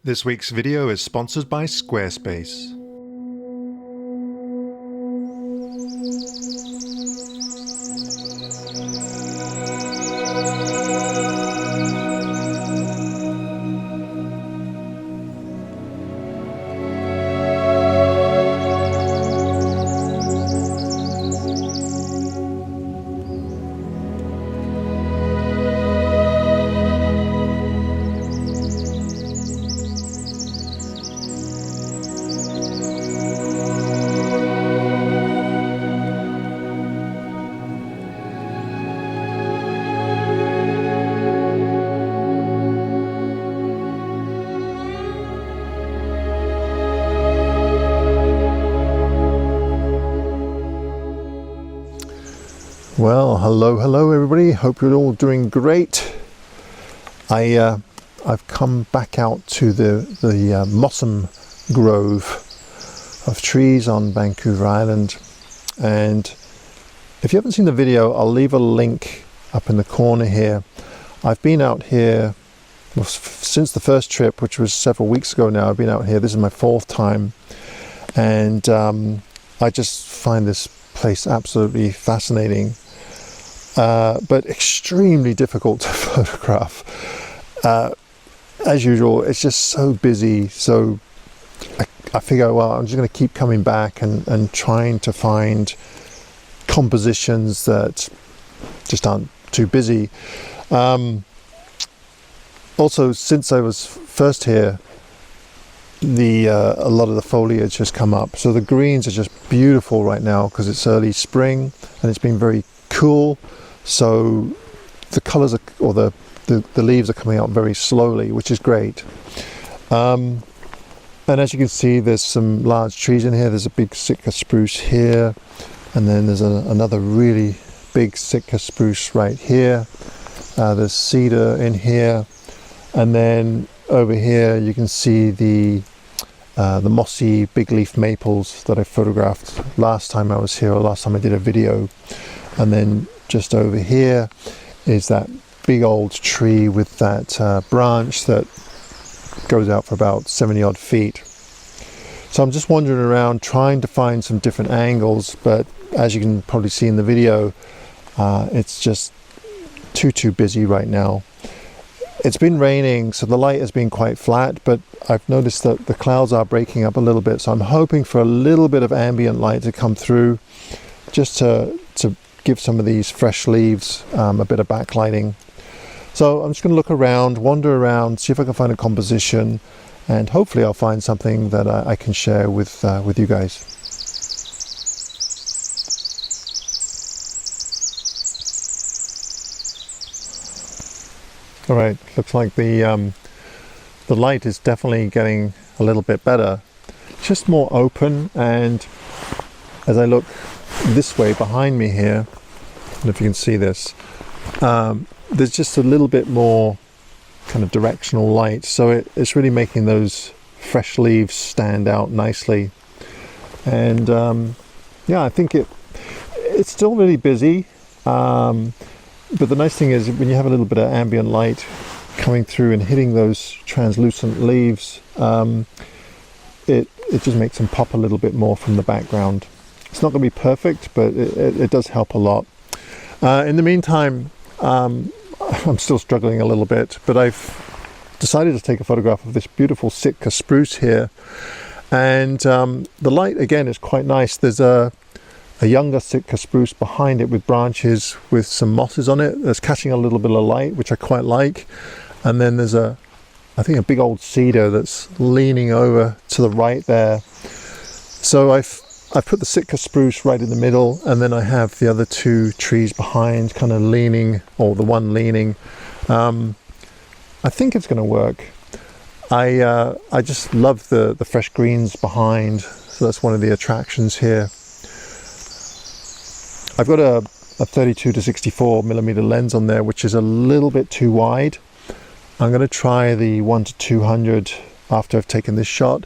This week's video is sponsored by Squarespace. Well, hello everybody. Hope you're all doing great. I've come back out to the Mossome grove of trees on Vancouver Island, and if you haven't seen the video, I'll leave a link up in the corner here. I've been out here since the first trip, which was several weeks ago now. I've been out here. This is my fourth time, and I just find this place absolutely fascinating. But extremely difficult to photograph. As usual, it's just so busy, so I figure, well, I'm just going to keep coming back and trying to find compositions that just aren't too busy. Also, since I was first here, a lot of the foliage has come up, so the greens are just beautiful right now because it's early spring and it's been very cool. So the colours are, or the leaves are coming out very slowly, which is great. And as you can see, there's some large trees in here. There's a big Sitka spruce here, and then there's another really big Sitka spruce right here. There's cedar in here, and then over here you can see the mossy big leaf maples that I photographed last time I was here, or last time I did a video. And then just over here is that big old tree with that branch that goes out for about 70 odd feet. So I'm just wandering around trying to find some different angles, but as you can probably see in the video, it's just too busy right now. It's been raining, so the light has been quite flat, but I've noticed that the clouds are breaking up a little bit, so I'm hoping for a little bit of ambient light to come through, just to give some of these fresh leaves a bit of backlighting. So I'm just going to look around, wander around, see if I can find a composition, and hopefully I'll find something that I can share with you guys. All right, looks like the light is definitely getting a little bit better. It's just more open, and as I look this way behind me here, I don't know if you can see this, there's just a little bit more kind of directional light, so it's really making those fresh leaves stand out nicely. And yeah, I think it's still really busy, but the nice thing is when you have a little bit of ambient light coming through and hitting those translucent leaves, it just makes them pop a little bit more from the background. It's not going to be perfect, but it does help a lot. In the meantime, I'm still struggling a little bit, but I've decided to take a photograph of this beautiful Sitka spruce here. And the light, again, is quite nice. There's a younger Sitka spruce behind it with branches with some mosses on it that's catching a little bit of light, which I quite like. And then there's I think a big old cedar that's leaning over to the right there. So I've put the Sitka spruce right in the middle, and then I have the other two trees behind, kind of leaning, or the one leaning. I think it's going to work. I just love the fresh greens behind, so that's one of the attractions here. I've got a 32 to 64 millimeter lens on there, which is a little bit too wide. I'm going to try the 1 to 200 after I've taken this shot,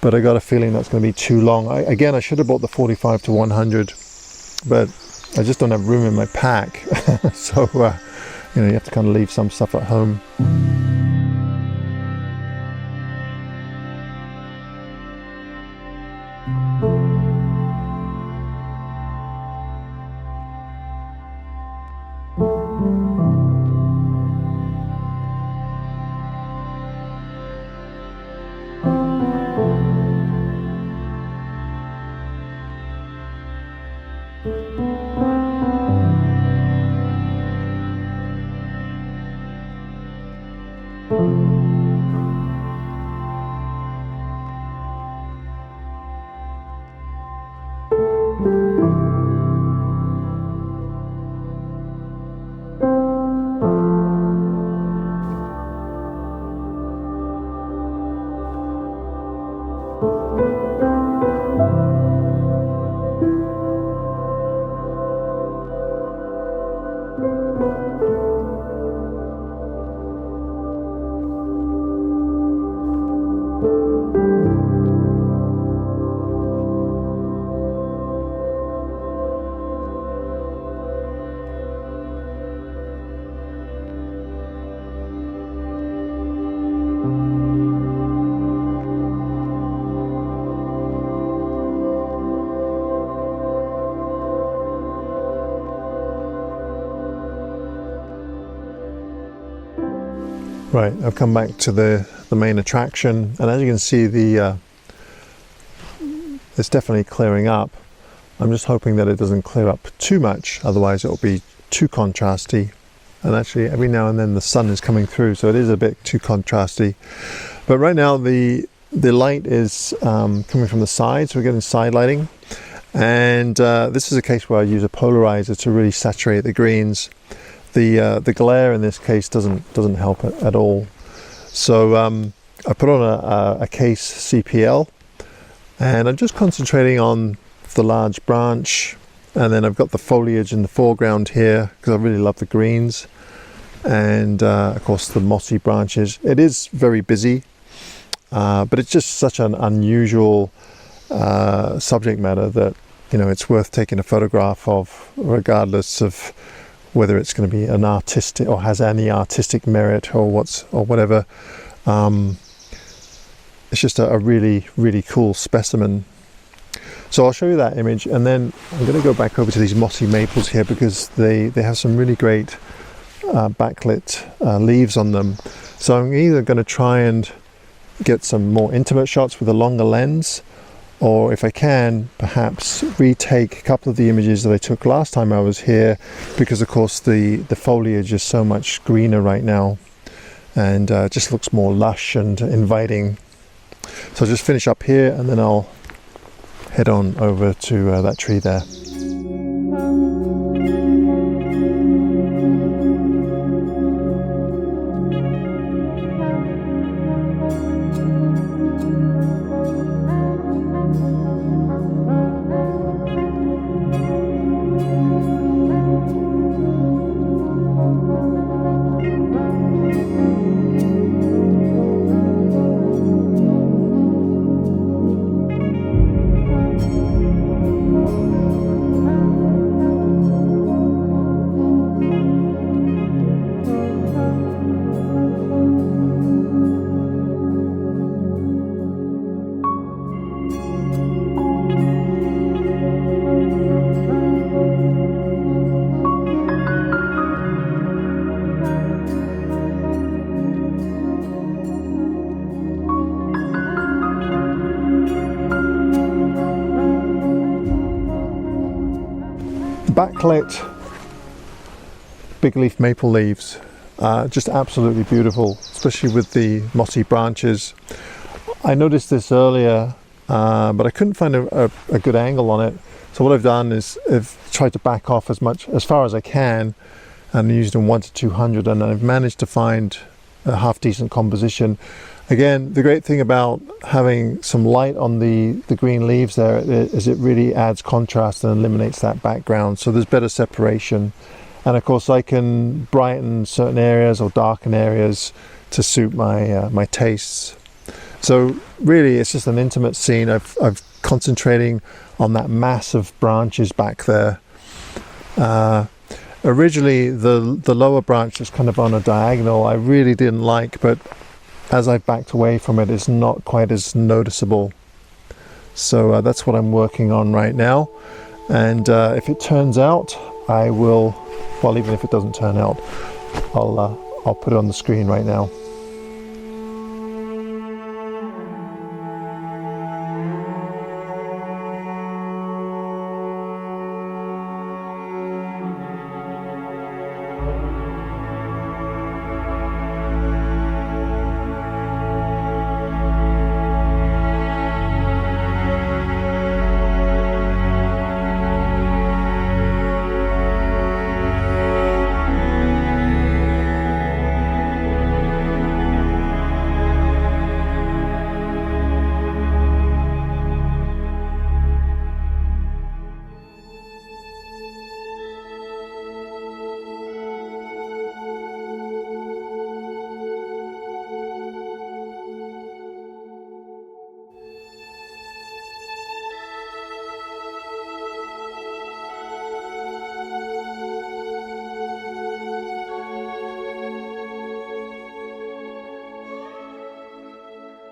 but I got a feeling that's going to be too long. Again, I should have bought the 45 to 100, but I just don't have room in my pack. So, you have to kind of leave some stuff at home. Right, I've come back to the main attraction, and as you can see, it's definitely clearing up. I'm just hoping that it doesn't clear up too much, otherwise it'll be too contrasty. And actually every now and then the sun is coming through, so it is a bit too contrasty. But right now the light is coming from the sides, so we're getting side lighting. And this is a case where I use a polarizer to really saturate the greens. The glare in this case doesn't help at all. So I put on a case CPL, and I'm just concentrating on the large branch, and then I've got the foliage in the foreground here because I really love the greens, and of course the mossy branches. It is very busy, but it's just such an unusual subject matter that, you know, it's worth taking a photograph of, regardless of whether it's going to be an artistic or has any artistic merit or whatever. It's just a really, really cool specimen. So I'll show you that image, and then I'm going to go back over to these mossy maples here because they have some really great backlit leaves on them. So I'm either going to try and get some more intimate shots with a longer lens, or if I can, perhaps retake a couple of the images that I took last time I was here, because of course the foliage is so much greener right now, and just looks more lush and inviting. So I'll just finish up here, and then I'll head on over to that tree there. Backlit big leaf maple leaves, just absolutely beautiful, especially with the mossy branches. I noticed this earlier, but I couldn't find a good angle on it. So what I've done is I've tried to back off as far as I can, and used in 1 to 200, and I've managed to find a half decent composition. Again, the great thing about having some light on the green leaves there is it really adds contrast and eliminates that background, so there's better separation. And of course I can brighten certain areas or darken areas to suit my tastes. So really it's just an intimate scene. I'm concentrating on that mass of branches back there. Originally the lower branch that's kind of on a diagonal I really didn't like, but as I've backed away from it, it's not quite as noticeable. So that's what I'm working on right now, and if it turns out, I will, well, even if it doesn't turn out, I'll put it on the screen right now.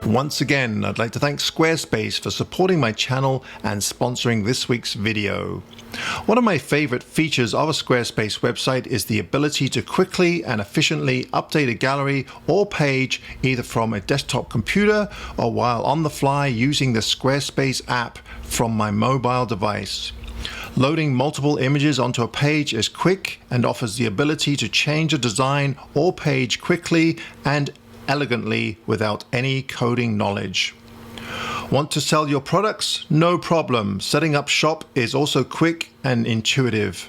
Once again, I'd like to thank Squarespace for supporting my channel and sponsoring this week's video. One of my favorite features of a Squarespace website is the ability to quickly and efficiently update a gallery or page either from a desktop computer or while on the fly using the Squarespace app from my mobile device. Loading multiple images onto a page is quick and offers the ability to change a design or page quickly and elegantly without any coding knowledge. Want to sell your products? No problem. Setting up shop is also quick and intuitive.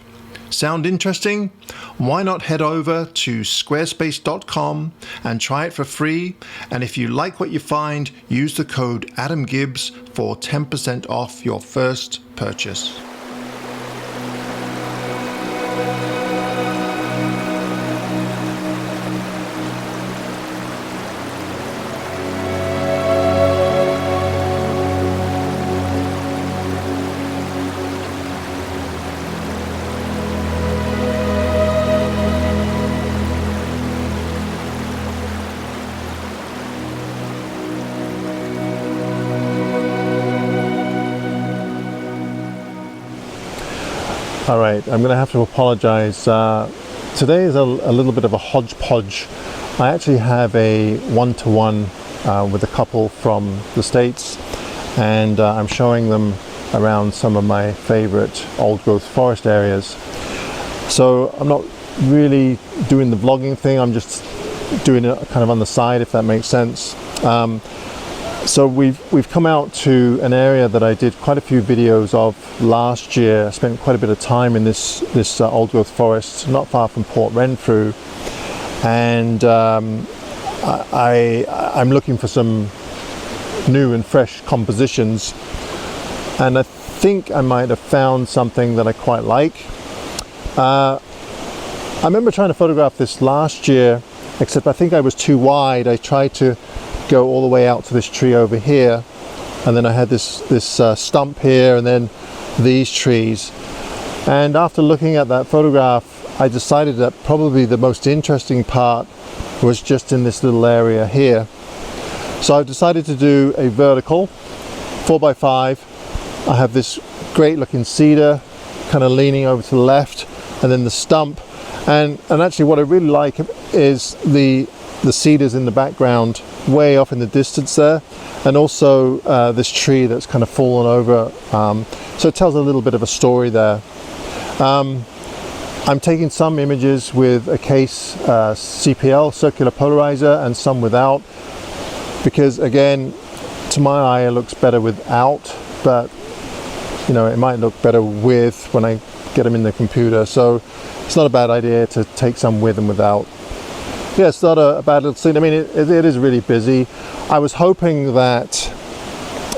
Sound interesting? Why not head over to squarespace.com and try it for free? And if you like what you find, use the code AdamGibbs for 10% off your first purchase. All right, I'm going to have to apologize. Today is a little bit of a hodgepodge. I actually have a one-to-one with a couple from the States, and I'm showing them around some of my favorite old growth forest areas. So I'm not really doing the vlogging thing, I'm just doing it kind of on the side, if that makes sense. So we've come out to an area that I did quite a few videos of last year. I spent quite a bit of time in this old growth forest, not far from Port Renfrew, and I'm looking for some new and fresh compositions, and I think I might have found something that I quite like. I remember trying to photograph this last year, except I think I was too wide. I tried to go all the way out to this tree over here, and then I had this stump here, and then these trees. And after looking at that photograph, I decided that probably the most interesting part was just in this little area here. So I've decided to do a vertical 4x5. I have this great looking cedar kind of leaning over to the left, and then the stump, and actually what I really like is the cedars in the background way off in the distance there, and also this tree that's kind of fallen over, so it tells a little bit of a story there. I'm taking some images with a case CPL, circular polarizer, and some without, because again, to my eye it looks better without, but you know, it might look better with when I get them in the computer, so it's not a bad idea to take some with and without. Yeah, it's not a bad little scene. I mean, it is really busy. I was hoping that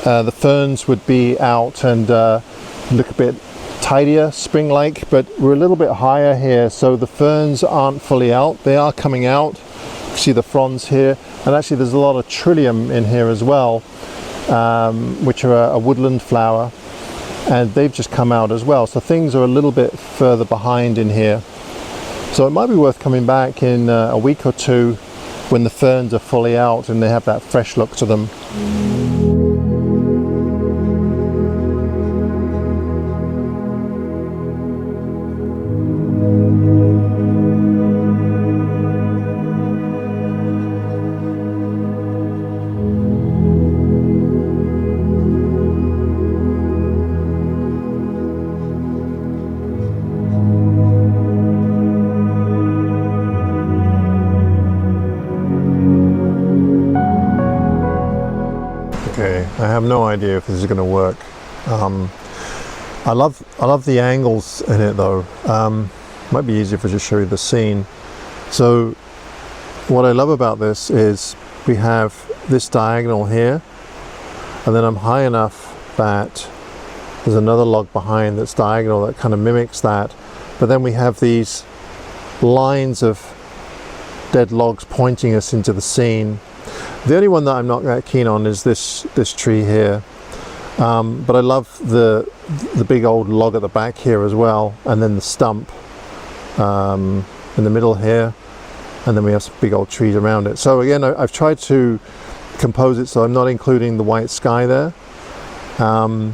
the ferns would be out and look a bit tidier, spring-like, but we're a little bit higher here, so the ferns aren't fully out. They are coming out. You can see the fronds here, and actually there's a lot of trillium in here as well, which are a woodland flower, and they've just come out as well. So things are a little bit further behind in here. So it might be worth coming back in a week or two when the ferns are fully out and they have that fresh look to them. Okay, I have no idea if this is going to work. I love the angles in it though. Might be easier if I just show you the scene. So what I love about this is we have this diagonal here, and then I'm high enough that there's another log behind that's diagonal that kind of mimics that, but then we have these lines of dead logs pointing us into the scene. The only one that I'm not that keen on is this tree here, but I love the big old log at the back here as well, and then the stump in the middle here, and then we have some big old trees around it. So again, I've tried to compose it so I'm not including the white sky there, and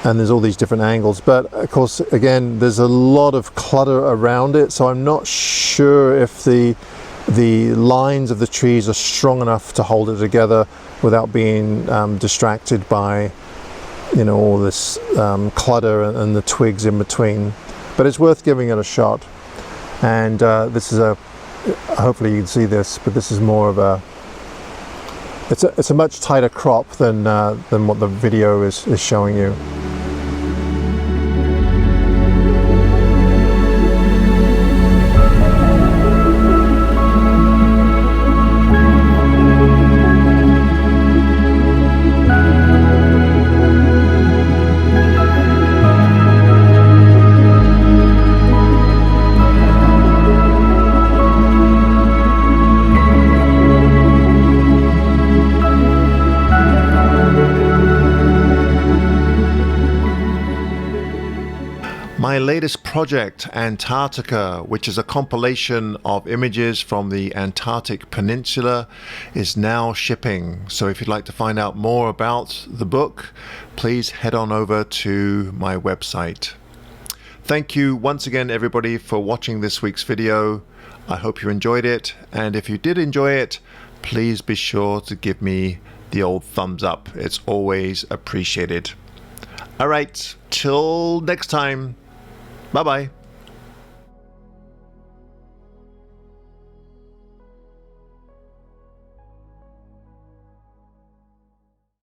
there's all these different angles, but of course again there's a lot of clutter around it, so I'm not sure if the lines of the trees are strong enough to hold it together without being distracted by, you know, all this clutter and the twigs in between. But it's worth giving it a shot. And this is hopefully you can see this, but this is more of a, it's a much tighter crop than what the video is showing you. My latest project, Antarctica, which is a compilation of images from the Antarctic Peninsula, is now shipping. So if you'd like to find out more about the book, please head on over to my website. Thank you once again, everybody, for watching this week's video. I hope you enjoyed it. And if you did enjoy it, please be sure to give me the old thumbs up. It's always appreciated. All right, till next time. Bye-bye.